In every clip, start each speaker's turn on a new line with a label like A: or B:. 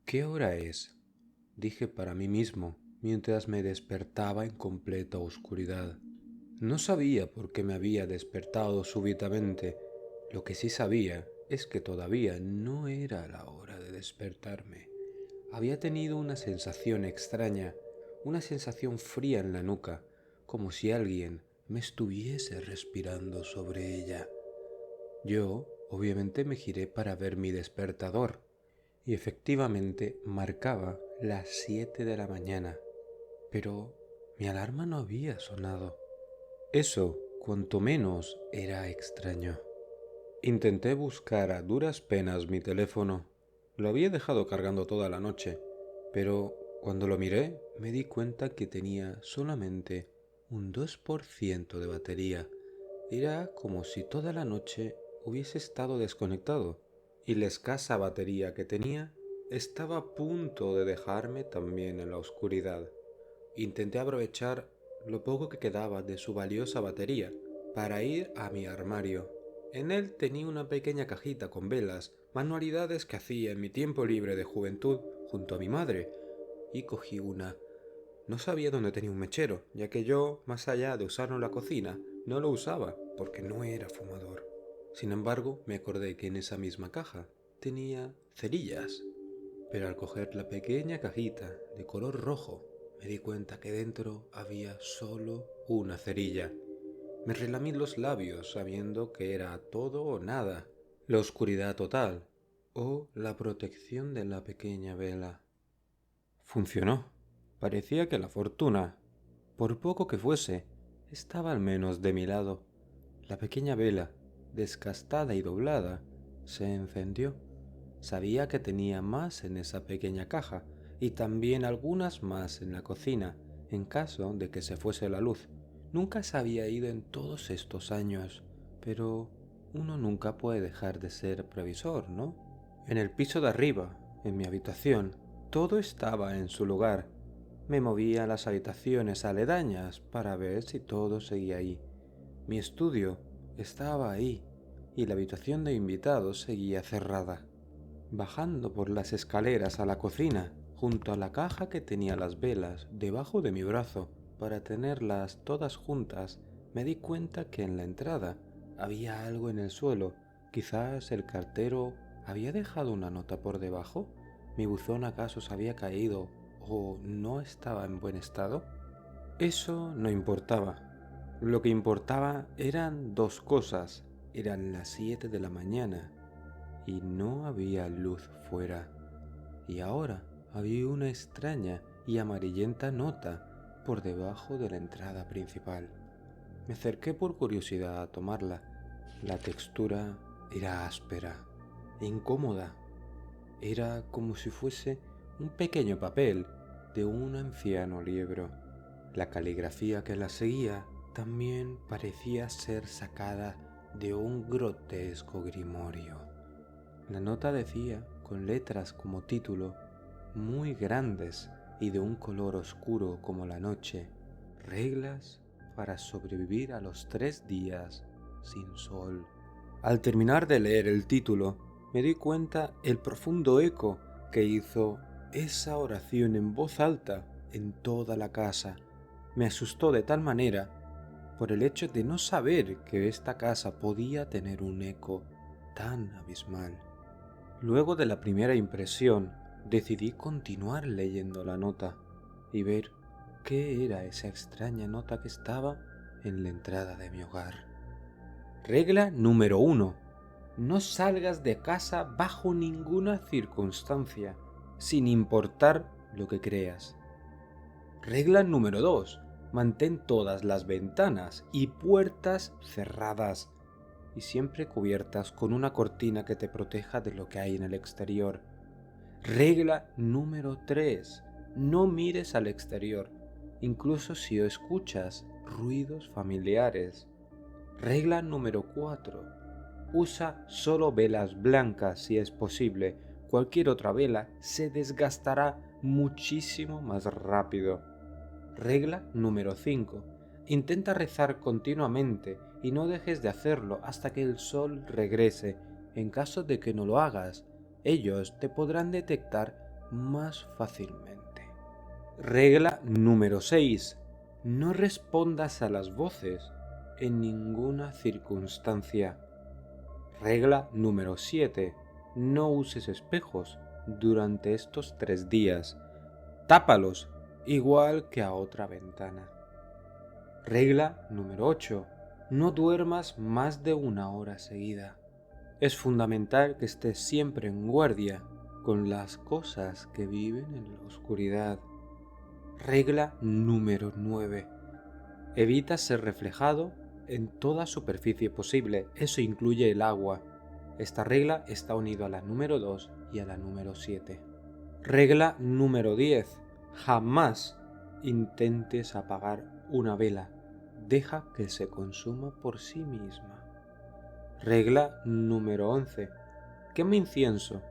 A: ¿Qué hora es? Dije para mí mismo mientras me despertaba en completa oscuridad. No sabía por qué me había despertado súbitamente. Lo que sí sabía es que todavía no era la hora de despertarme. Había tenido una sensación extraña, una sensación fría en la nuca, como si alguien me estuviese respirando sobre ella. Yo, obviamente, me giré para ver mi despertador y efectivamente marcaba las 7 de la mañana, pero mi alarma no había sonado. Eso, cuanto menos, era extraño. Intenté buscar a duras penas mi teléfono. Lo había dejado cargando toda la noche, pero cuando lo miré me di cuenta que tenía solamente un 2% de batería. Era como si toda la noche hubiese estado desconectado y la escasa batería que tenía estaba a punto de dejarme también en la oscuridad. Intenté aprovechar lo poco que quedaba de su valiosa batería para ir a mi armario. En él tenía una pequeña cajita con velas, manualidades que hacía en mi tiempo libre de juventud junto a mi madre, y cogí una. No sabía dónde tenía un mechero, ya que yo, más allá de usarlo en la cocina, no lo usaba porque no era fumador. Sin embargo, me acordé que en esa misma caja tenía cerillas, pero al coger la pequeña cajita de color rojo, me di cuenta que dentro había solo una cerilla. Me relamí los labios sabiendo que era todo o nada, la oscuridad total o la protección de la pequeña vela. Funcionó. Parecía que la fortuna, por poco que fuese, estaba al menos de mi lado. La pequeña vela, desgastada y doblada, se encendió. Sabía que tenía más en esa pequeña caja y también algunas más en la cocina, en caso de que se fuese la luz. Nunca se había ido en todos estos años, pero uno nunca puede dejar de ser previsor, ¿no? En el piso de arriba, en mi habitación, todo estaba en su lugar. Me moví a las habitaciones aledañas para ver si todo seguía ahí. Mi estudio estaba ahí y la habitación de invitados seguía cerrada. Bajando por las escaleras a la cocina, junto a la caja que tenía las velas debajo de mi brazo para tenerlas todas juntas, me di cuenta que en la entrada había algo en el suelo. Quizás el cartero había dejado una nota por debajo. ¿Mi buzón acaso se había caído o no estaba en buen estado? Eso no importaba. Lo que importaba eran dos cosas. Eran las 7 de la mañana y no había luz fuera. Y ahora había una extraña y amarillenta nota por debajo de la entrada principal. Me acerqué por curiosidad a tomarla. La textura era áspera e incómoda. Era como si fuese un pequeño papel de un anciano libro. La caligrafía que la seguía también parecía ser sacada de un grotesco grimorio. La nota decía, con letras como título, muy grandes y de un color oscuro como la noche, reglas para sobrevivir a los 3 días sin sol. Al terminar de leer el título, me di cuenta el profundo eco que hizo esa oración en voz alta en toda la casa. Me asustó de tal manera por el hecho de no saber que esta casa podía tener un eco tan abismal. Luego de la primera impresión, decidí continuar leyendo la nota y ver qué era esa extraña nota que estaba en la entrada de mi hogar. Regla número 1. No salgas de casa bajo ninguna circunstancia, sin importar lo que creas. Regla número 2. Mantén todas las ventanas y puertas cerradas y siempre cubiertas con una cortina que te proteja de lo que hay en el exterior. Regla número 3. No mires al exterior, incluso si escuchas ruidos familiares. Regla número 4. Usa solo velas blancas si es posible. Cualquier otra vela se desgastará muchísimo más rápido. Regla número 5. Intenta rezar continuamente y no dejes de hacerlo hasta que el sol regrese. En caso de que no lo hagas, ellos te podrán detectar más fácilmente. Regla número 6. No respondas a las voces en ninguna circunstancia. Regla número 7. No uses espejos durante estos 3 días. Tápalos igual que a otra ventana. Regla número 8. No duermas más de 1 hora seguida. Es fundamental que estés siempre en guardia con las cosas que viven en la oscuridad. Regla número 9. Evita ser reflejado en toda superficie posible. Eso incluye el agua. Esta regla está unida a la número 2 y a la número 7. Regla número 10. Jamás intentes apagar una vela. Deja que se consuma por sí misma. Regla número 11. Quema incienso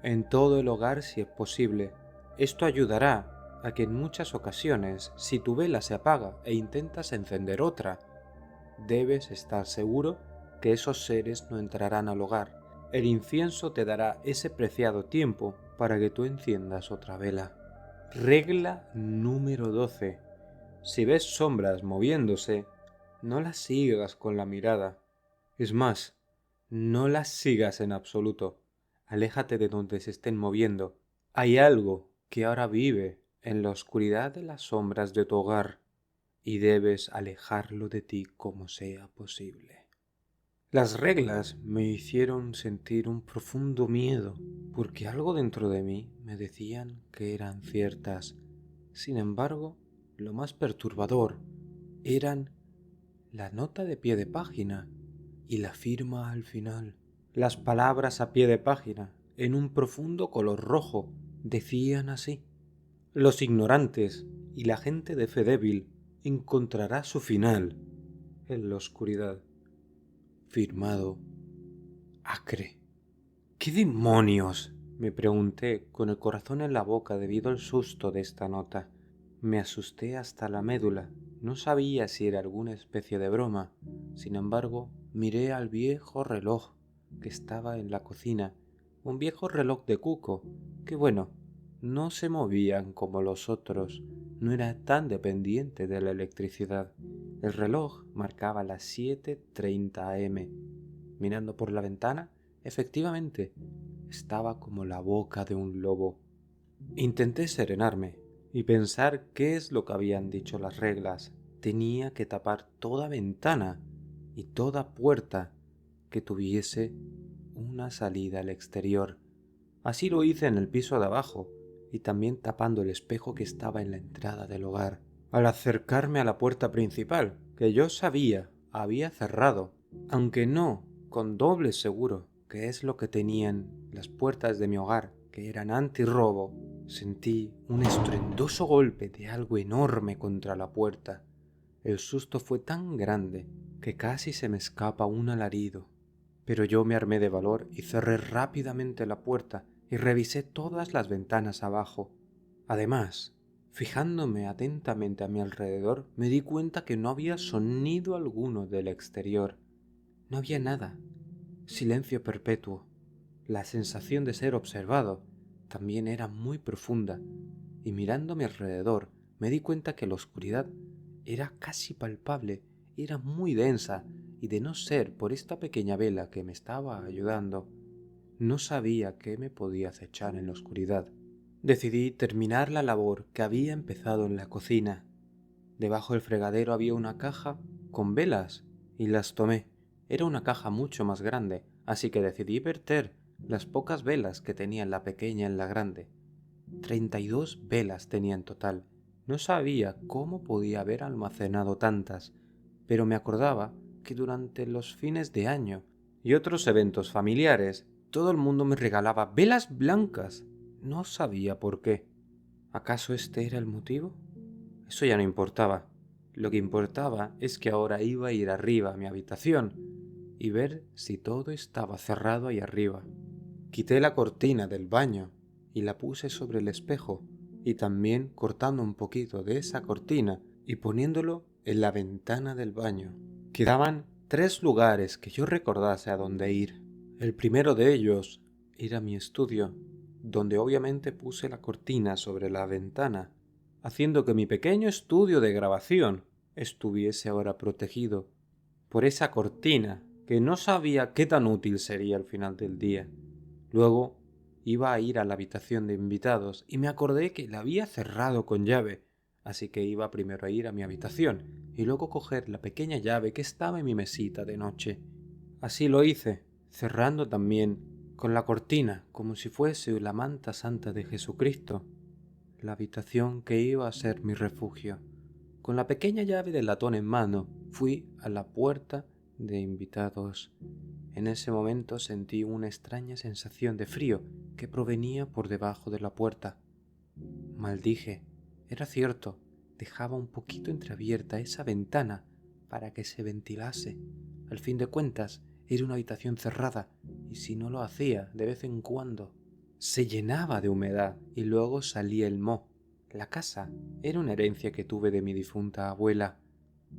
A: en todo el hogar si es posible. Esto ayudará a que en muchas ocasiones, si tu vela se apaga e intentas encender otra, debes estar seguro que esos seres no entrarán al hogar. El incienso te dará ese preciado tiempo para que tú enciendas otra vela. Regla número 12. Si ves sombras moviéndose, no las sigas con la mirada. Es más, no las sigas en absoluto. Aléjate de donde se estén moviendo. Hay algo que ahora vive en la oscuridad de las sombras de tu hogar y debes alejarlo de ti como sea posible. Las reglas me hicieron sentir un profundo miedo, porque algo dentro de mí me decían que eran ciertas. Sin embargo, lo más perturbador eran la nota de pie de página y la firma al final. Las palabras a pie de página, en un profundo color rojo, decían así: los ignorantes y la gente de fe débil encontrará su final en la oscuridad. Firmado Acre. ¿Qué demonios?, me pregunté con el corazón en la boca debido al susto de esta nota. Me asusté hasta la médula. No sabía si era alguna especie de broma. Sin embargo, miré al viejo reloj que estaba en la cocina. Un viejo reloj de cuco, que bueno, no se movían como los otros. No era tan dependiente de la electricidad. El reloj marcaba las 7:30 am. Mirando por la ventana, efectivamente, estaba como la boca de un lobo. Intenté serenarme y pensar qué es lo que habían dicho las reglas. Tenía que tapar toda ventana y toda puerta que tuviese una salida al exterior. Así lo hice en el piso de abajo y también tapando el espejo que estaba en la entrada del hogar. Al acercarme a la puerta principal, que yo sabía había cerrado, aunque no con doble seguro, que es lo que tenían las puertas de mi hogar, que eran antirrobo, sentí un estruendoso golpe de algo enorme contra la puerta. El susto fue tan grande que casi se me escapa un alarido. Pero yo me armé de valor y cerré rápidamente la puerta y revisé todas las ventanas abajo. Además, fijándome atentamente a mi alrededor, me di cuenta que no había sonido alguno del exterior. No había nada. Silencio perpetuo. La sensación de ser observado también era muy profunda, y mirando a mi alrededor me di cuenta que la oscuridad era casi palpable, era muy densa, y de no ser por esta pequeña vela que me estaba ayudando, no sabía qué me podía acechar en la oscuridad. Decidí terminar la labor que había empezado en la cocina. Debajo del fregadero había una caja con velas y las tomé. Era una caja mucho más grande, así que decidí verter las pocas velas que tenía en la pequeña en la grande. 32 velas tenía en total. No sabía cómo podía haber almacenado tantas, pero me acordaba que durante los fines de año y otros eventos familiares, todo el mundo me regalaba velas blancas. No sabía por qué. ¿Acaso este era el motivo? Eso ya no importaba. Lo que importaba es que ahora iba a ir arriba a mi habitación y ver si todo estaba cerrado ahí arriba. Quité la cortina del baño y la puse sobre el espejo, y también cortando un poquito de esa cortina y poniéndolo en la ventana del baño. Quedaban 3 lugares que yo recordase a dónde ir. El primero de ellos era mi estudio, donde obviamente puse la cortina sobre la ventana, haciendo que mi pequeño estudio de grabación estuviese ahora protegido por esa cortina que no sabía qué tan útil sería al final del día. Luego iba a ir a la habitación de invitados y me acordé que la había cerrado con llave, así que iba primero a ir a mi habitación y luego coger la pequeña llave que estaba en mi mesita de noche. Así lo hice, cerrando también con la cortina como si fuese la manta santa de Jesucristo, la habitación que iba a ser mi refugio. Con la pequeña llave de latón en mano, fui a la puerta de invitados. En ese momento sentí una extraña sensación de frío que provenía por debajo de la puerta. Maldije, era cierto, dejaba un poquito entreabierta esa ventana para que se ventilase. Al fin de cuentas, era una habitación cerrada, y si no lo hacía de vez en cuando, se llenaba de humedad y luego salía el moho. La casa era una herencia que tuve de mi difunta abuela,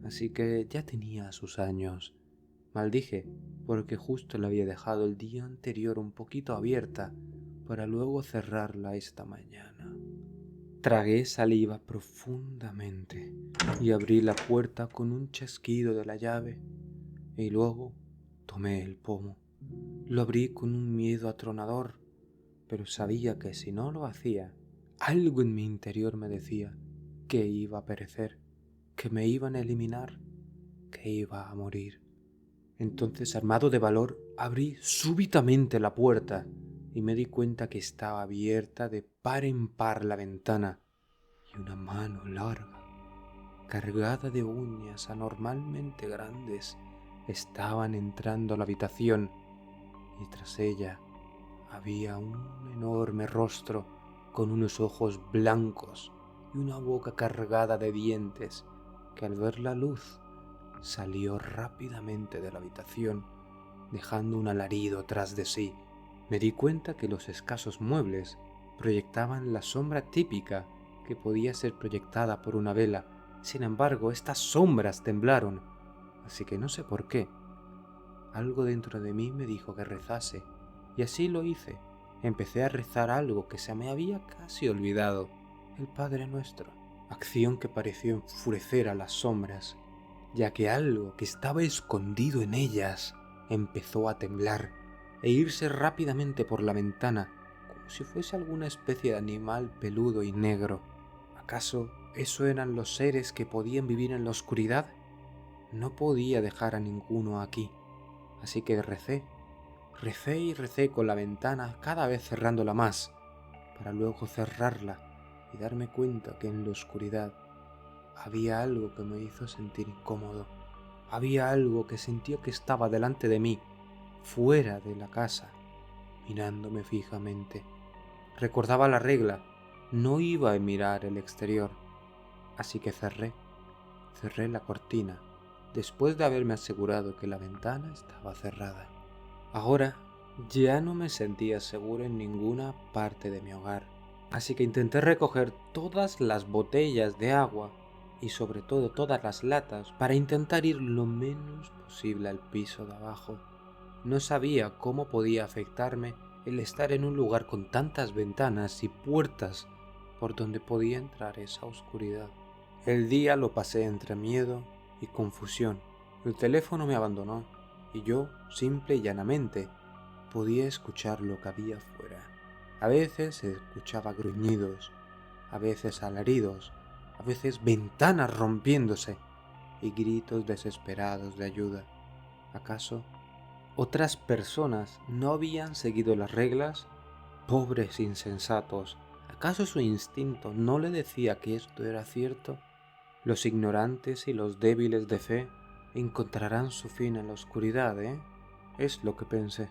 A: así que ya tenía sus años. Maldije porque justo la había dejado el día anterior un poquito abierta para luego cerrarla esta mañana. Tragué saliva profundamente y abrí la puerta con un chasquido de la llave y luego tomé el pomo. Lo abrí con un miedo atronador, pero sabía que si no lo hacía, algo en mi interior me decía que iba a perecer, que me iban a eliminar, que iba a morir. Entonces, armado de valor, abrí súbitamente la puerta y me di cuenta que estaba abierta de par en par la ventana y una mano larga, cargada de uñas anormalmente grandes, estaban entrando a la habitación y tras ella había un enorme rostro con unos ojos blancos y una boca cargada de dientes que al ver la luz salió rápidamente de la habitación, dejando un alarido tras de sí. Me di cuenta que los escasos muebles proyectaban la sombra típica que podía ser proyectada por una vela. Sin embargo, estas sombras temblaron, así que no sé por qué. Algo dentro de mí me dijo que rezase, y así lo hice. Empecé a rezar algo que se me había casi olvidado, el Padre Nuestro, acción que pareció enfurecer a las sombras, ya que algo que estaba escondido en ellas empezó a temblar e irse rápidamente por la ventana, como si fuese alguna especie de animal peludo y negro. ¿Acaso eso eran los seres que podían vivir en la oscuridad? No podía dejar a ninguno aquí, así que recé y recé con la ventana cada vez cerrándola más, para luego cerrarla y darme cuenta que en la oscuridad había algo que me hizo sentir incómodo. Había algo que sentía que estaba delante de mí, fuera de la casa, mirándome fijamente. Recordaba la regla, no iba a mirar el exterior, así que cerré la cortina, después de haberme asegurado que la ventana estaba cerrada. Ahora ya no me sentía seguro en ninguna parte de mi hogar, así que intenté recoger todas las botellas de agua y sobre todo todas las latas para intentar ir lo menos posible al piso de abajo. No sabía cómo podía afectarme el estar en un lugar con tantas ventanas y puertas por donde podía entrar esa oscuridad. El día lo pasé entre miedo y confusión. El teléfono me abandonó y yo, simple y llanamente, podía escuchar lo que había fuera. A veces escuchaba gruñidos, a veces alaridos, a veces ventanas rompiéndose y gritos desesperados de ayuda. ¿Acaso otras personas no habían seguido las reglas? Pobres insensatos, ¿acaso su instinto no le decía que esto era cierto? Los ignorantes y los débiles de fe encontrarán su fin en la oscuridad, ¿eh? Es lo que pensé,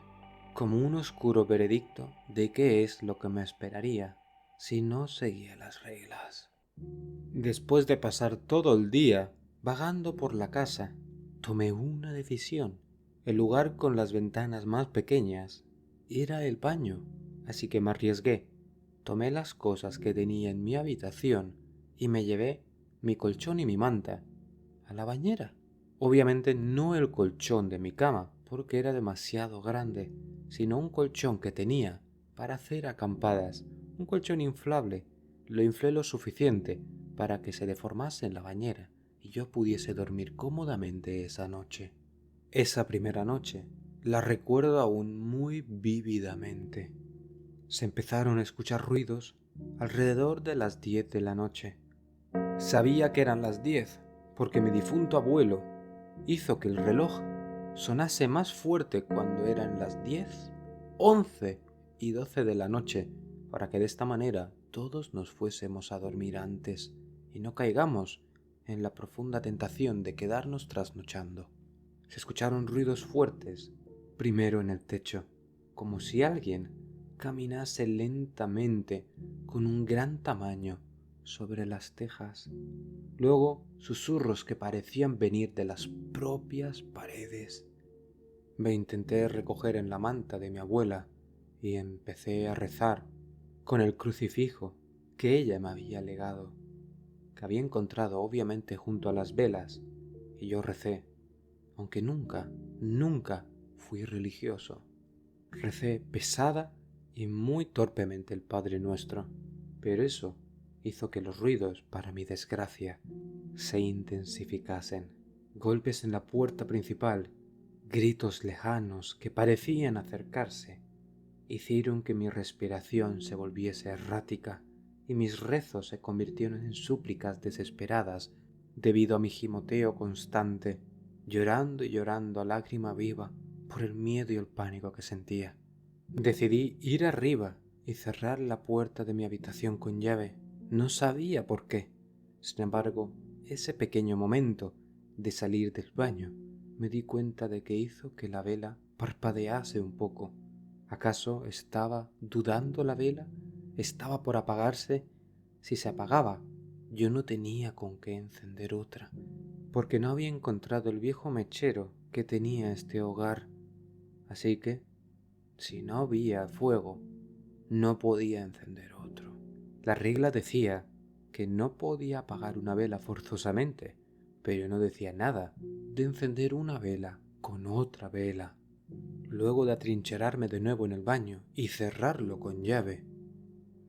A: como un oscuro veredicto de qué es lo que me esperaría si no seguía las reglas. Después de pasar todo el día vagando por la casa, tomé una decisión. El lugar con las ventanas más pequeñas era el baño, así que me arriesgué. Tomé las cosas que tenía en mi habitación y me llevé mi colchón y mi manta a la bañera. Obviamente no el colchón de mi cama, porque era demasiado grande, sino un colchón que tenía para hacer acampadas, un colchón inflable. Lo inflé lo suficiente para que se deformase en la bañera y yo pudiese dormir cómodamente esa noche. Esa primera noche la recuerdo aún muy vívidamente. Se empezaron a escuchar ruidos alrededor de las 10 de la noche. Sabía que eran las 10 porque mi difunto abuelo hizo que el reloj sonase más fuerte cuando eran las 10, 11 y 12 de la noche, para que de esta manera todos nos fuésemos a dormir antes y no caigamos en la profunda tentación de quedarnos trasnochando. Se escucharon ruidos fuertes, primero en el techo, como si alguien caminase lentamente con un gran tamaño sobre las tejas. Luego susurros que parecían venir de las propias paredes. Me intenté recoger en la manta de mi abuela y empecé a rezar con el crucifijo que ella me había legado, que había encontrado obviamente junto a las velas, y yo recé, aunque nunca fui religioso. Recé pesada y muy torpemente el Padre Nuestro, pero eso hizo que los ruidos, para mi desgracia, se intensificasen. Golpes en la puerta principal, gritos lejanos que parecían acercarse, hicieron que mi respiración se volviese errática y mis rezos se convirtieron en súplicas desesperadas debido a mi gimoteo constante, llorando y llorando a lágrima viva por el miedo y el pánico que sentía. Decidí ir arriba y cerrar la puerta de mi habitación con llave. No sabía por qué. Sin embargo, ese pequeño momento de salir del baño me di cuenta de que hizo que la vela parpadease un poco. ¿Acaso estaba dudando la vela? ¿Estaba por apagarse? Si se apagaba, yo no tenía con qué encender otra, porque no había encontrado el viejo mechero que tenía este hogar. Así que, si no había fuego, no podía encender otro. La regla decía que no podía apagar una vela forzosamente, pero no decía nada de encender una vela con otra vela. Luego de atrincherarme de nuevo en el baño y cerrarlo con llave,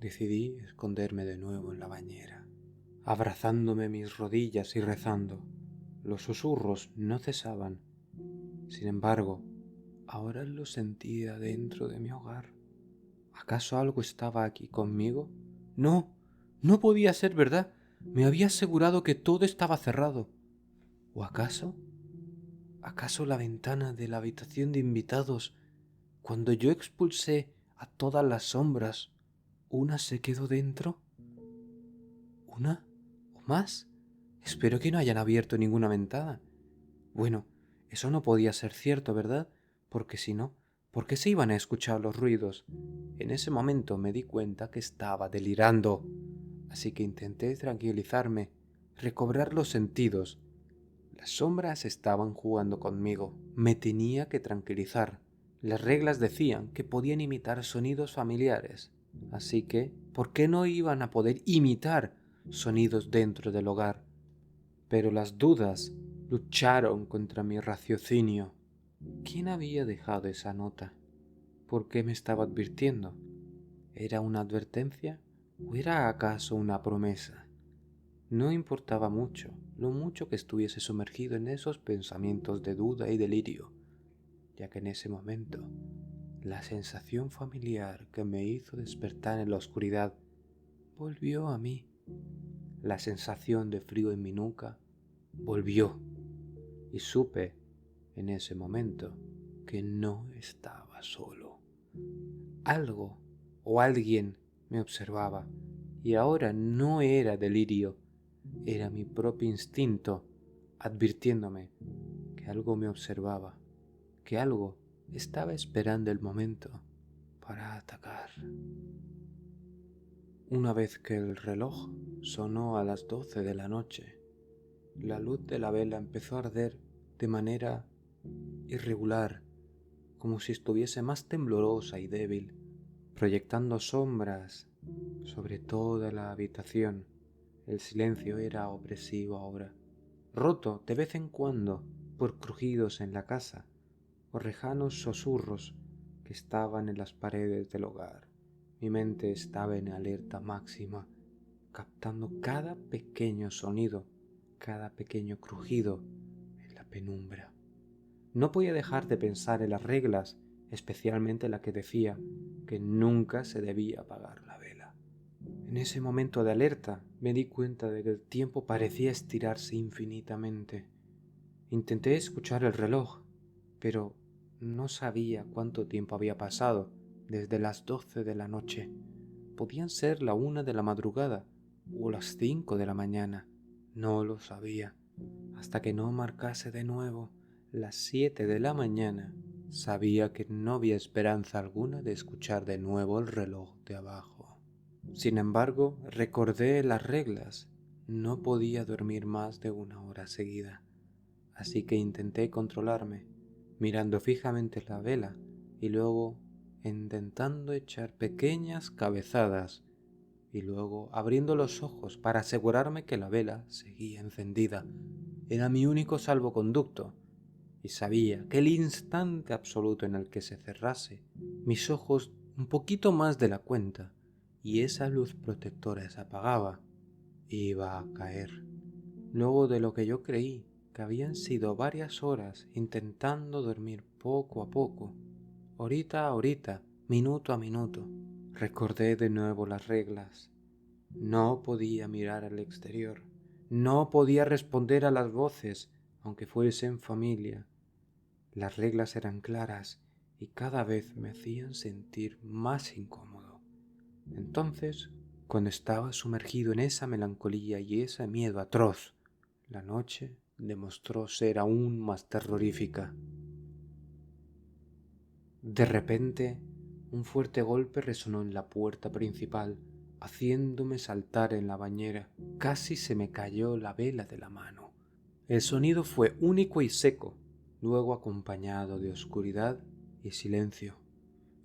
A: decidí esconderme de nuevo en la bañera, abrazándome mis rodillas y rezando. Los susurros no cesaban. Sin embargo, ahora lo sentía dentro de mi hogar. ¿Acaso algo estaba aquí conmigo? No, no podía ser verdad. Me había asegurado que todo estaba cerrado. ¿O acaso la ventana de la habitación de invitados, cuando yo expulsé a todas las sombras, una se quedó dentro? ¿Una? ¿O más? Espero que no hayan abierto ninguna ventana. Bueno, eso no podía ser cierto, ¿verdad? Porque si no, ¿por qué se iban a escuchar los ruidos? En ese momento me di cuenta que estaba delirando, así que intenté tranquilizarme, recobrar los sentidos. Las sombras estaban jugando conmigo. Me tenía que tranquilizar. Las reglas decían que podían imitar sonidos familiares, así que, ¿por qué no iban a poder imitar sonidos dentro del hogar? Pero las dudas lucharon contra mi raciocinio. ¿Quién había dejado esa nota? ¿Por qué me estaba advirtiendo? ¿Era una advertencia o era acaso una promesa? No importaba mucho, lo mucho que estuviese sumergido en esos pensamientos de duda y delirio, ya que en ese momento la sensación familiar que me hizo despertar en la oscuridad volvió a mí. La sensación de frío en mi nuca volvió y supe en ese momento que no estaba solo. Algo o alguien me observaba y ahora no era delirio, era mi propio instinto advirtiéndome que algo me observaba, que algo estaba esperando el momento para atacar. Una vez que el reloj sonó a las 12 de la noche, la luz de la vela empezó a arder de manera irregular, como si estuviese más temblorosa y débil, proyectando sombras sobre toda la habitación. El silencio era opresivo ahora, roto de vez en cuando por crujidos en la casa o lejanos susurros que estaban en las paredes del hogar. Mi mente estaba en alerta máxima, captando cada pequeño sonido, cada pequeño crujido en la penumbra. No podía dejar de pensar en las reglas, especialmente la que decía que nunca se debía apagar la vela. En ese momento de alerta me di cuenta de que el tiempo parecía estirarse infinitamente. Intenté escuchar el reloj, pero no sabía cuánto tiempo había pasado desde las 12 de la noche. Podían ser la 1 de la madrugada o las 5 de la mañana. No lo sabía. Hasta que no marcase de nuevo las 7 de la mañana, sabía que no había esperanza alguna de escuchar de nuevo el reloj de abajo. Sin embargo, recordé las reglas. No podía dormir más de 1 hora seguida. Así que intenté controlarme, mirando fijamente la vela y luego intentando echar pequeñas cabezadas y luego abriendo los ojos para asegurarme que la vela seguía encendida. Era mi único salvoconducto y sabía que el instante absoluto en el que se cerrase mis ojos un poquito más de la cuenta y esa luz protectora se apagaba, iba a caer. Luego de lo que yo creí que habían sido varias horas intentando dormir poco a poco, horita a horita, minuto a minuto, recordé de nuevo las reglas. No podía mirar al exterior, no podía responder a las voces, aunque fuesen familia. Las reglas eran claras y cada vez me hacían sentir más incómodo. Entonces, cuando estaba sumergido en esa melancolía y ese miedo atroz, la noche demostró ser aún más terrorífica. De repente, un fuerte golpe resonó en la puerta principal, haciéndome saltar en la bañera. Casi se me cayó la vela de la mano. El sonido fue único y seco, luego acompañado de oscuridad y silencio.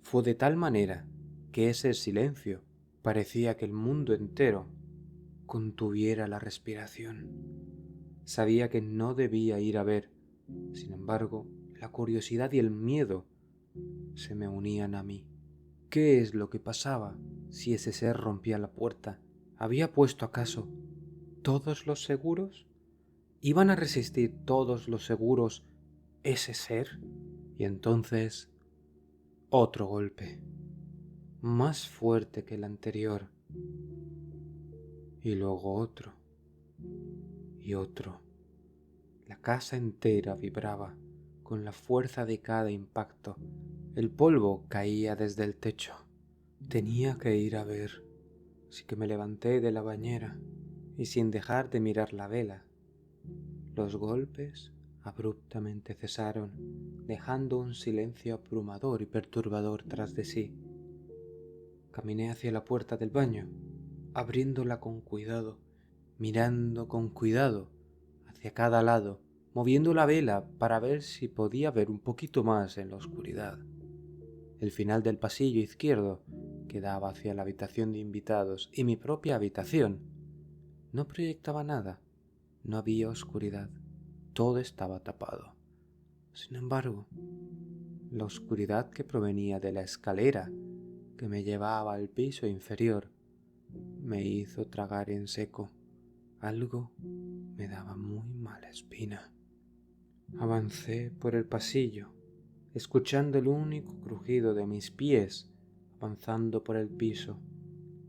A: Fue de tal manera que ese silencio parecía que el mundo entero contuviera la respiración. Sabía que no debía ir a ver, sin embargo, la curiosidad y el miedo se me unían a mí. ¿Qué es lo que pasaba si ese ser rompía la puerta? ¿Había puesto acaso todos los seguros? ¿Iban a resistir todos los seguros ese ser? Y entonces, otro golpe, más fuerte que el anterior, y luego otro, y otro. La casa entera vibraba con la fuerza de cada impacto. El polvo caía desde el techo. Tenía que ir a ver. Así que me levanté de la bañera y sin dejar de mirar la vela, los golpes abruptamente cesaron, dejando un silencio abrumador y perturbador tras de sí. Caminé hacia la puerta del baño, abriéndola con cuidado, mirando con cuidado hacia cada lado, moviendo la vela para ver si podía ver un poquito más en la oscuridad. El final del pasillo izquierdo que daba hacia la habitación de invitados y mi propia habitación no proyectaba nada, no había oscuridad, todo estaba tapado. Sin embargo, la oscuridad que provenía de la escalera que me llevaba al piso inferior me hizo tragar en seco. Algo me daba muy mala espina. Avancé por el pasillo, escuchando el único crujido de mis pies avanzando por el piso,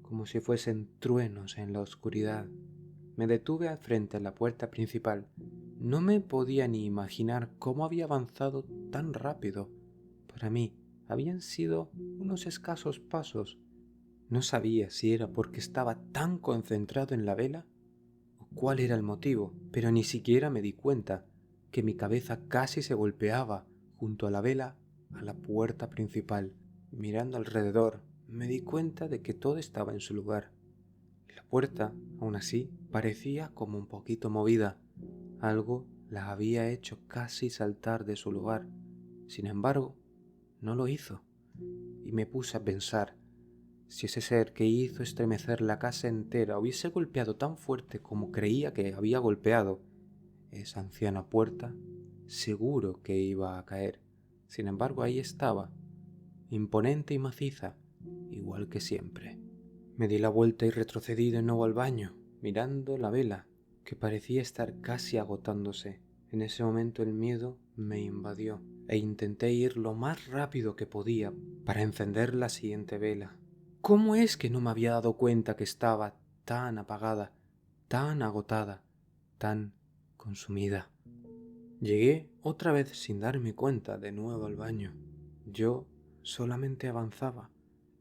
A: como si fuesen truenos en la oscuridad. Me detuve al frente de la puerta principal. No me podía ni imaginar cómo había avanzado tan rápido. Para mí, habían sido unos escasos pasos. No sabía si era porque estaba tan concentrado en la vela o cuál era el motivo, pero ni siquiera me di cuenta que mi cabeza casi se golpeaba junto a la vela a la puerta principal. Mirando alrededor, me di cuenta de que todo estaba en su lugar. La puerta, aún así, parecía como un poquito movida. Algo la había hecho casi saltar de su lugar. Sin embargo, no lo hizo. Y me puse a pensar, si ese ser que hizo estremecer la casa entera hubiese golpeado tan fuerte como creía que había golpeado, esa anciana puerta seguro que iba a caer. Sin embargo, ahí estaba, imponente y maciza, igual que siempre. Me di la vuelta y retrocedí de nuevo al baño, mirando la vela, que parecía estar casi agotándose. En ese momento el miedo me invadió e intenté ir lo más rápido que podía para encender la siguiente vela. ¿Cómo es que no me había dado cuenta que estaba tan apagada, tan agotada, tan consumida? Llegué otra vez sin darme cuenta de nuevo al baño. Yo solamente avanzaba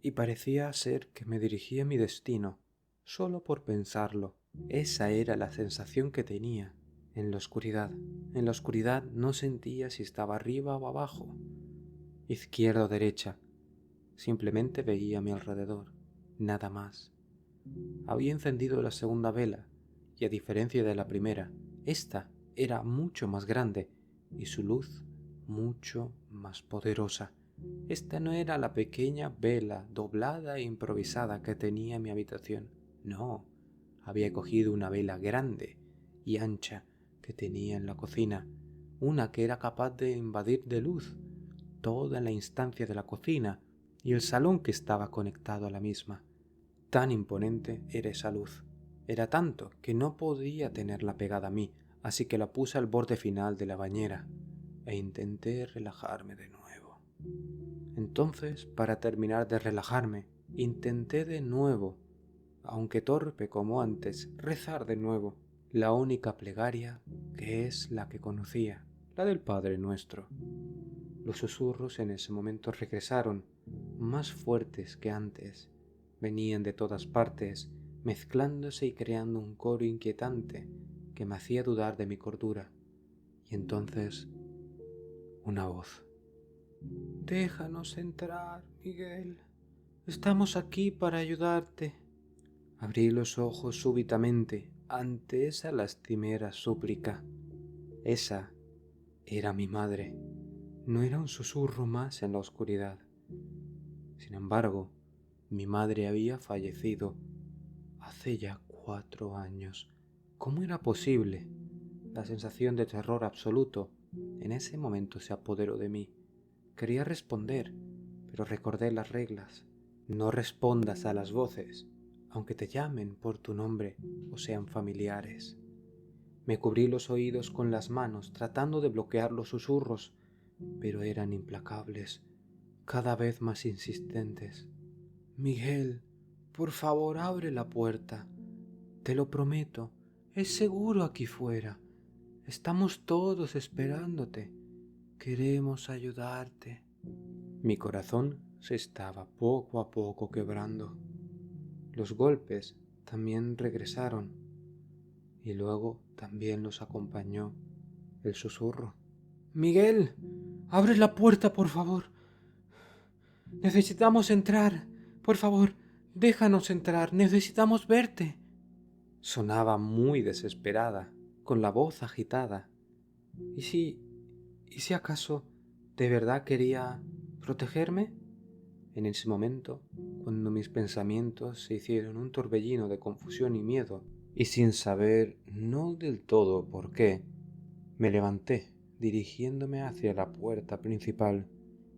A: y parecía ser que me dirigía a mi destino, solo por pensarlo. Esa era la sensación que tenía en la oscuridad. En la oscuridad no sentía si estaba arriba o abajo, izquierda o derecha. Simplemente veía a mi alrededor, nada más. Había encendido la segunda vela y, a diferencia de la primera, esta era mucho más grande y su luz mucho más poderosa. Esta no era la pequeña vela doblada e improvisada que tenía en mi habitación. No, había cogido una vela grande y ancha que tenía en la cocina, una que era capaz de invadir de luz toda la instancia de la cocina y el salón que estaba conectado a la misma. Tan imponente era esa luz. Era tanto que no podía tenerla pegada a mí, así que la puse al borde final de la bañera e intenté relajarme de nuevo. Entonces, para terminar de relajarme, intenté de nuevo, aunque torpe como antes, rezar de nuevo la única plegaria que es la que conocía, la del Padre Nuestro. Los susurros en ese momento regresaron, más fuertes que antes. Venían de todas partes, mezclándose y creando un coro inquietante que me hacía dudar de mi cordura. Y entonces, una voz. «Déjanos entrar, Miguel. Estamos aquí para ayudarte». Abrí los ojos súbitamente ante esa lastimera súplica. Esa era mi madre. No era un susurro más en la oscuridad. Sin embargo, mi madre había fallecido hace ya 4 años. ¿Cómo era posible? La sensación de terror absoluto en ese momento se apoderó de mí. Quería responder, pero recordé las reglas. No respondas a las voces, aunque te llamen por tu nombre o sean familiares. Me cubrí los oídos con las manos tratando de bloquear los susurros, pero eran implacables, cada vez más insistentes. «Miguel, por favor, abre la puerta. Te lo prometo, es seguro aquí fuera. Estamos todos esperándote. Queremos ayudarte». Mi corazón se estaba poco a poco quebrando. Los golpes también regresaron y luego también los acompañó el susurro. «Miguel, abre la puerta, por favor. Necesitamos entrar. Por favor, déjanos entrar. Necesitamos verte». Sonaba muy desesperada, con la voz agitada. ¿Y si acaso de verdad quería protegerme? En ese momento, cuando mis pensamientos se hicieron un torbellino de confusión y miedo, y sin saber no del todo por qué, me levanté, dirigiéndome hacia la puerta principal.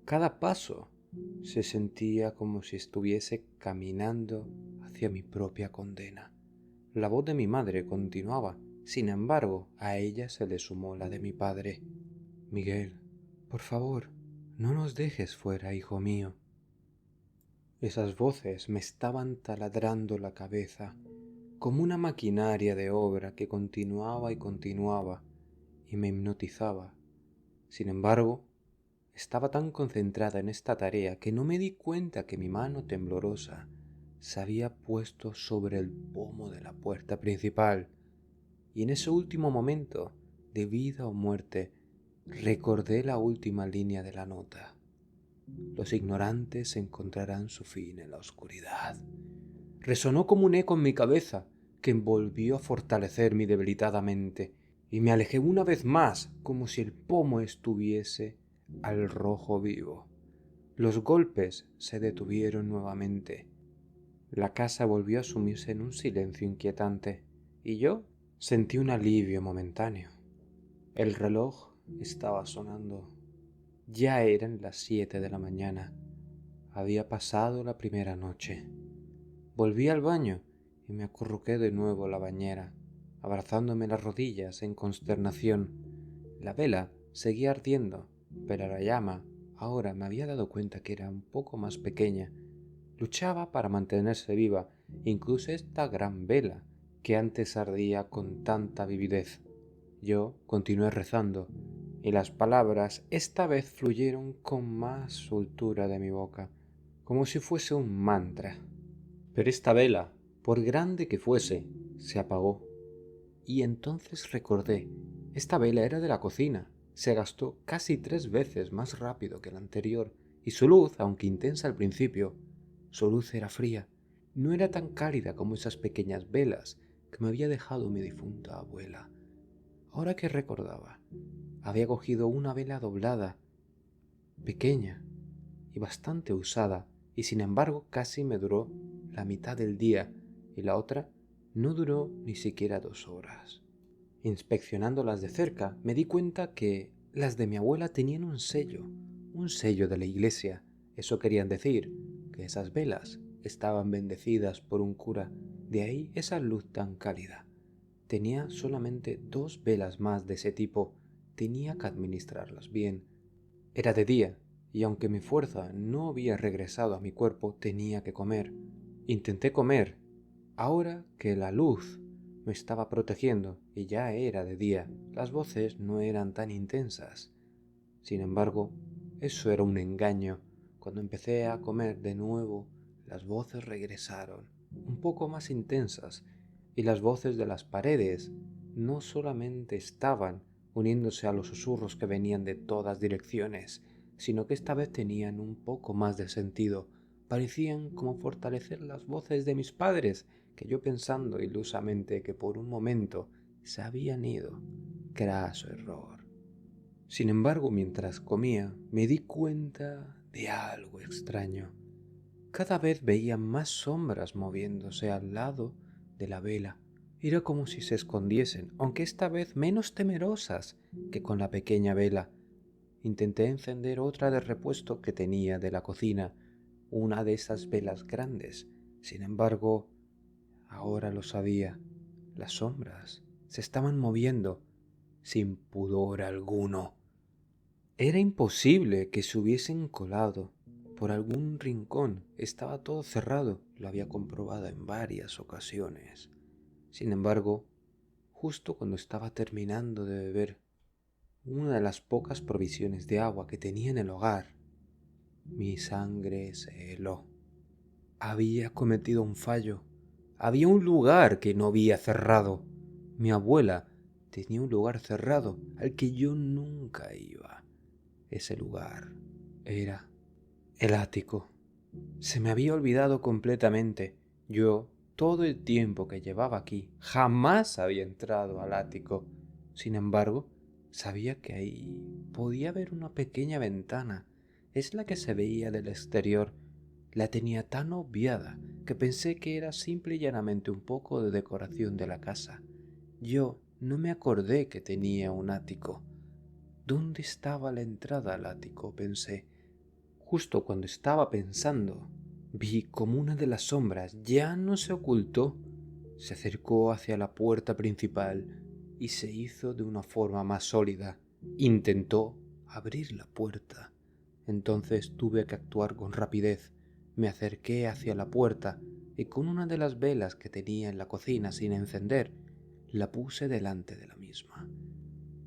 A: Cada paso se sentía como si estuviese caminando hacia mi propia condena. La voz de mi madre continuaba, sin embargo, a ella se le sumó la de mi padre. «Miguel, por favor, no nos dejes fuera, hijo mío». Esas voces me estaban taladrando la cabeza, como una maquinaria de obra que continuaba y continuaba, y me hipnotizaba. Sin embargo, estaba tan concentrada en esta tarea que no me di cuenta que mi mano temblorosa se había puesto sobre el pomo de la puerta principal, y en ese último momento de vida o muerte recordé la última línea de la nota. Los ignorantes encontrarán su fin en la oscuridad. Resonó como un eco en mi cabeza que volvió a fortalecer mi debilitada mente, y me alejé una vez más como si el pomo estuviese al rojo vivo. Los golpes se detuvieron nuevamente. La casa volvió a sumirse en un silencio inquietante, y yo sentí un alivio momentáneo. El reloj estaba sonando. Ya eran las 7 de la mañana. había pasado la primera noche. Volví al baño y me acurruqué de nuevo en la bañera, abrazándome las rodillas en consternación. La vela seguía ardiendo, pero la llama ahora me había dado cuenta que era un poco más pequeña. Luchaba para mantenerse viva, incluso esta gran vela que antes ardía con tanta vividez. Yo continué rezando, y las palabras esta vez fluyeron con más soltura de mi boca, como si fuese un mantra. Pero esta vela, por grande que fuese, se apagó. Y entonces recordé, esta vela era de la cocina. Se gastó casi 3 veces más rápido que la anterior, y su luz, aunque intensa al principio, su luz era fría. No era tan cálida como esas pequeñas velas que me había dejado mi difunta abuela. Ahora que recordaba, había cogido una vela doblada, pequeña y bastante usada, y sin embargo casi me duró la mitad del día, y la otra no duró ni siquiera 2 horas. Inspeccionándolas de cerca, me di cuenta que las de mi abuela tenían un sello de la iglesia. Eso querían decir que esas velas estaban bendecidas por un cura, de ahí esa luz tan cálida. Tenía solamente 2 velas más de ese tipo, tenía que administrarlas bien. Era de día, y aunque mi fuerza no había regresado a mi cuerpo, tenía que comer. Intenté comer, ahora que la luz me estaba protegiendo y ya era de día. Las voces no eran tan intensas. Sin embargo, eso era un engaño. Cuando empecé a comer de nuevo, las voces regresaron, un poco más intensas, y las voces de las paredes no solamente estaban uniéndose a los susurros que venían de todas direcciones, sino que esta vez tenían un poco más de sentido. Parecían como fortalecer las voces de mis padres, que yo pensando ilusamente que por un momento se habían ido. Craso error. Sin embargo, mientras comía, me di cuenta de algo extraño. Cada vez veía más sombras moviéndose al lado de la vela. Era como si se escondiesen, aunque esta vez menos temerosas que con la pequeña vela. Intenté encender otra de repuesto que tenía de la cocina, una de esas velas grandes. Sin embargo, ahora lo sabía, las sombras se estaban moviendo sin pudor alguno. Era imposible que se hubiesen colado por algún rincón. Estaba todo cerrado, lo había comprobado en varias ocasiones. Sin embargo, justo cuando estaba terminando de beber una de las pocas provisiones de agua que tenía en el hogar, mi sangre se heló. Había cometido un fallo. Había un lugar que no había cerrado. Mi abuela tenía un lugar cerrado al que yo nunca iba. Ese lugar era el ático. Se me había olvidado completamente. Yo, todo el tiempo que llevaba aquí, jamás había entrado al ático. Sin embargo, sabía que ahí podía haber una pequeña ventana. Es la que se veía del exterior. La tenía tan obviada que pensé que era simple y llanamente un poco de decoración de la casa. Yo no me acordé que tenía un ático. ¿Dónde estaba la entrada al ático?, pensé. Justo cuando estaba pensando, vi como una de las sombras ya no se ocultó, se acercó hacia la puerta principal y se hizo de una forma más sólida. Intentó abrir la puerta. Entonces tuve que actuar con rapidez. Me acerqué hacia la puerta y con una de las velas que tenía en la cocina sin encender, la puse delante de la misma.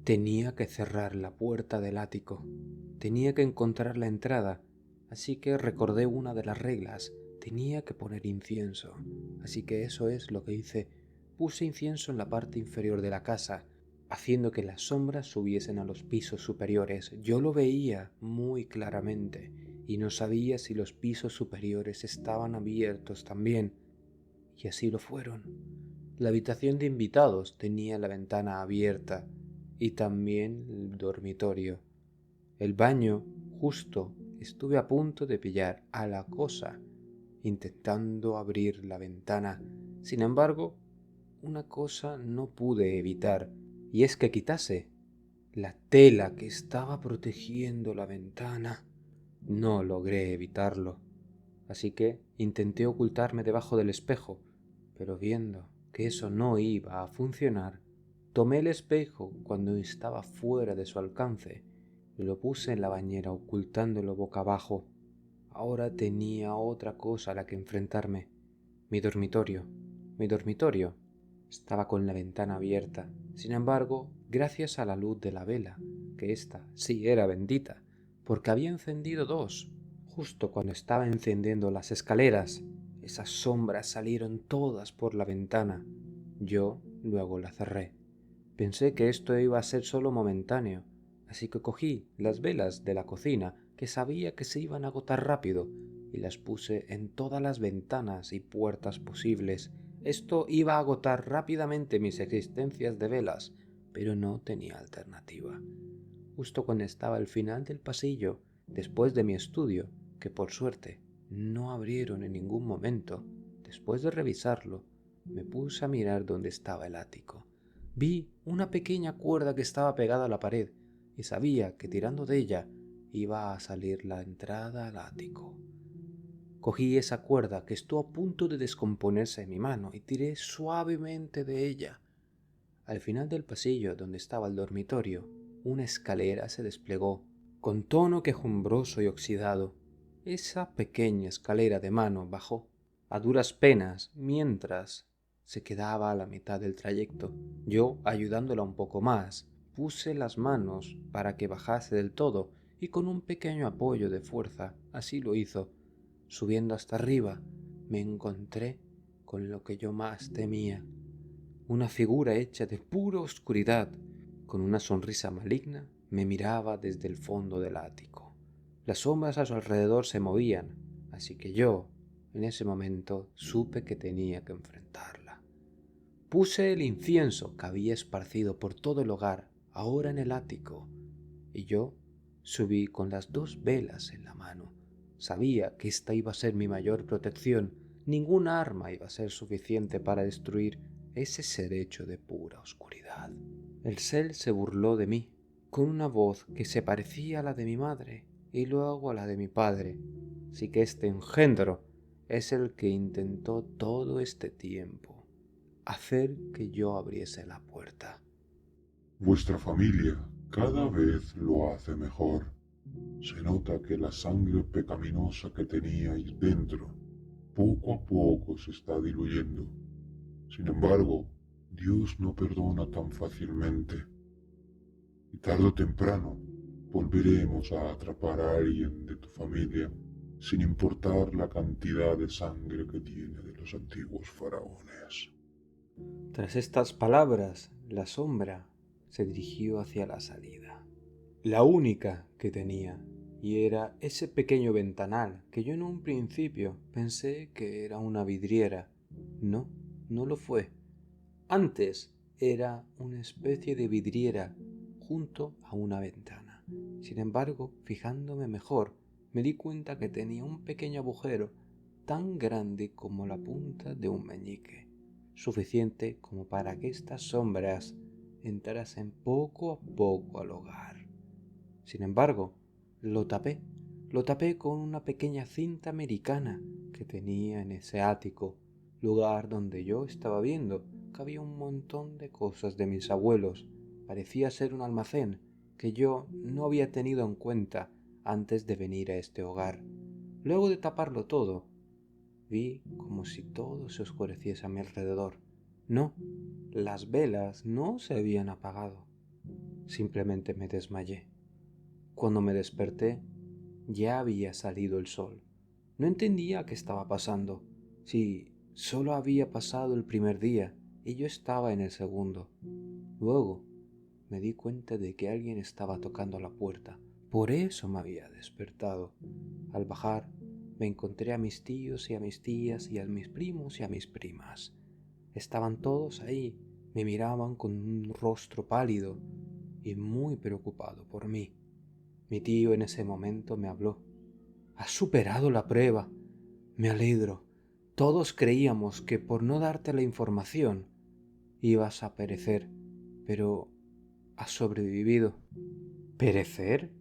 A: Tenía que cerrar la puerta del ático. Tenía que encontrar la entrada. Así que recordé una de las reglas. Tenía que poner incienso. Así que eso es lo que hice. Puse incienso en la parte inferior de la casa, haciendo que las sombras subiesen a los pisos superiores. Yo lo veía muy claramente y no sabía si los pisos superiores estaban abiertos también. Y así lo fueron. La habitación de invitados tenía la ventana abierta y también el dormitorio. El baño, justo, estuve a punto de pillar a la cosa intentando abrir la ventana. Sin embargo, una cosa no pude evitar, y es que quitase la tela que estaba protegiendo la ventana. No logré evitarlo. así que intenté ocultarme debajo del espejo, pero viendo que eso no iba a funcionar, tomé el espejo cuando estaba fuera de su alcance y lo puse en la bañera ocultándolo boca abajo. Ahora tenía otra cosa a la que enfrentarme. Mi dormitorio. Mi dormitorio estaba con la ventana abierta. Sin embargo, gracias a la luz de la vela, que ésta sí era bendita, porque había encendido dos, justo cuando estaba encendiendo las escaleras, esas sombras salieron todas por la ventana. Yo luego la cerré. Pensé que esto iba a ser solo momentáneo, así que cogí las velas de la cocina, que sabía que se iban a agotar rápido, y las puse en todas las ventanas y puertas posibles. Esto iba a agotar rápidamente mis existencias de velas, pero no tenía alternativa. Justo cuando estaba al final del pasillo, después de mi estudio, que por suerte no abrieron en ningún momento, después de revisarlo, me puse a mirar dónde estaba el ático. Vi una pequeña cuerda que estaba pegada a la pared y sabía que tirando de ella iba a salir la entrada al ático. Cogí esa cuerda que estuvo a punto de descomponerse en mi mano y tiré suavemente de ella. Al final del pasillo donde estaba el dormitorio, una escalera se desplegó, con tono quejumbroso y oxidado. Esa pequeña escalera de mano bajó, a duras penas, mientras se quedaba a la mitad del trayecto. Yo, ayudándola un poco más, puse las manos para que bajase del todo y con un pequeño apoyo de fuerza, así lo hizo. Subiendo hasta arriba, me encontré con lo que yo más temía. Una figura hecha de pura oscuridad, con una sonrisa maligna, me miraba desde el fondo del ático. Las sombras a su alrededor se movían, así que yo, en ese momento, supe que tenía que enfrentarla. Puse el incienso que había esparcido por todo el hogar, ahora en el ático, y yo subí con las dos velas en la mano. Sabía que esta iba a ser mi mayor protección. Ninguna arma iba a ser suficiente para destruir ese ser hecho de pura oscuridad. El ser se burló de mí, con una voz que se parecía a la de mi madre y luego a la de mi padre. Así que este engendro es el que intentó todo este tiempo hacer que yo abriese la puerta.
B: Vuestra familia cada vez lo hace mejor. Se nota que la sangre pecaminosa que teníais dentro poco a poco se está diluyendo. Sin embargo, Dios no perdona tan fácilmente. Y tarde o temprano volveremos a atrapar a alguien de tu familia, sin importar la cantidad de sangre que tiene de los antiguos faraones.
A: Tras estas palabras, la sombra se dirigió hacia la salida, la única que tenía, y era ese pequeño ventanal que yo en un principio pensé que era una vidriera. No, no lo fue. Antes era una especie de vidriera junto a una ventana. Sin embargo, fijándome mejor, me di cuenta que tenía un pequeño agujero tan grande como la punta de un meñique, suficiente como para que estas sombras entrasen poco a poco al hogar. Sin embargo, lo tapé, lo tapé con una pequeña cinta americana que tenía en ese ático, lugar donde yo estaba viendo que había un montón de cosas de mis abuelos. Parecía ser un almacén que yo no había tenido en cuenta antes de venir a este hogar. Luego de taparlo todo, vi como si todo se oscureciese a mi alrededor. No, las velas no se habían apagado. Simplemente me desmayé. Cuando me desperté, ya había salido el sol. No entendía qué estaba pasando. Si solo había pasado el primer día y yo estaba en el segundo. Luego me di cuenta de que alguien estaba tocando a la puerta. Por eso me había despertado. Al bajar, me encontré a mis tíos y a mis tías y a mis primos y a mis primas. Estaban todos ahí, me miraban con un rostro pálido y muy preocupado por mí. Mi tío en ese momento me habló. Has superado la prueba. Me alegro. Todos creíamos que por no darte la información ibas a perecer, pero has sobrevivido. ¿Perecer?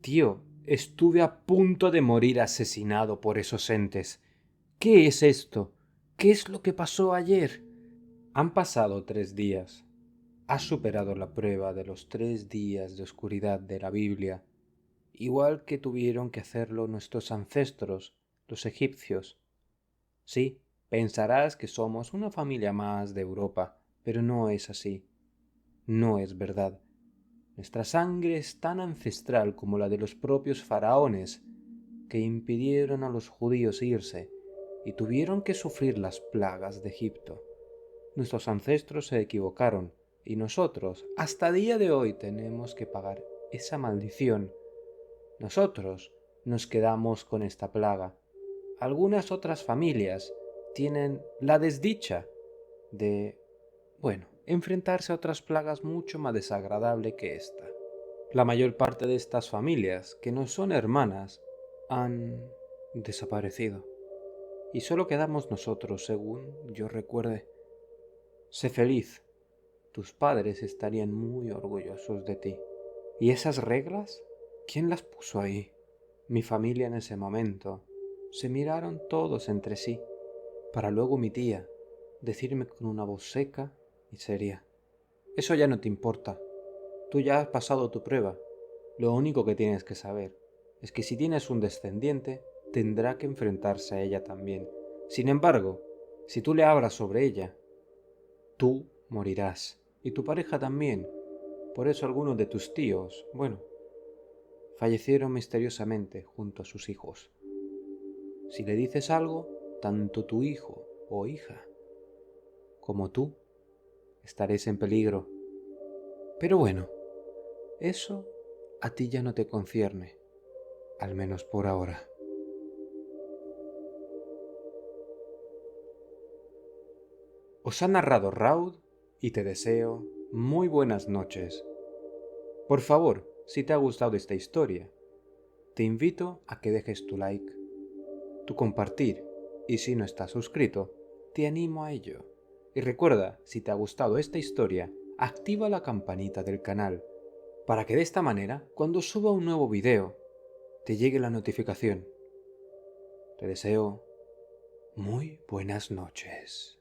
A: Tío, Estuve a punto de morir asesinado por esos entes. ¿Qué es esto? ¿Qué es lo que pasó ayer? Han pasado 3 días. Has superado la prueba de los 3 días de oscuridad de la Biblia, igual que tuvieron que hacerlo nuestros ancestros, los egipcios. Sí, pensarás que somos una familia más de Europa, pero no es así. No es verdad. Nuestra sangre es tan ancestral como la de los propios faraones, que impidieron a los judíos irse y tuvieron que sufrir las plagas de Egipto. Nuestros ancestros se equivocaron y nosotros, hasta día de hoy, tenemos que pagar esa maldición. Nosotros nos quedamos con esta plaga. Algunas otras familias tienen la desdicha de, enfrentarse a otras plagas mucho más desagradables que esta. La mayor parte de estas familias, que no son hermanas, han desaparecido. Y solo quedamos nosotros, según yo recuerde. Sé feliz. Tus padres estarían muy orgullosos de ti. ¿Y esas reglas? ¿Quién las puso ahí? Mi familia en ese momento. Se miraron todos entre sí, para luego mi tía decirme con una voz seca y seria: eso ya no te importa. Tú ya has pasado tu prueba. Lo único que tienes que saber es que si tienes un descendiente, tendrá que enfrentarse a ella también. Sin embargo, si tú le hablas sobre ella, tú morirás. Y tu pareja también. Por eso algunos de tus tíos, fallecieron misteriosamente junto a sus hijos. Si le dices algo, tanto tu hijo o hija como tú estaréis en peligro. Pero eso a ti ya no te concierne, al menos por ahora. Os ha narrado Raud y te deseo muy buenas noches. Por favor, si te ha gustado esta historia, te invito a que dejes tu like, tu compartir, y si no estás suscrito, te animo a ello. Y recuerda, si te ha gustado esta historia, activa la campanita del canal, para que de esta manera, cuando suba un nuevo video, te llegue la notificación. Te deseo muy buenas noches.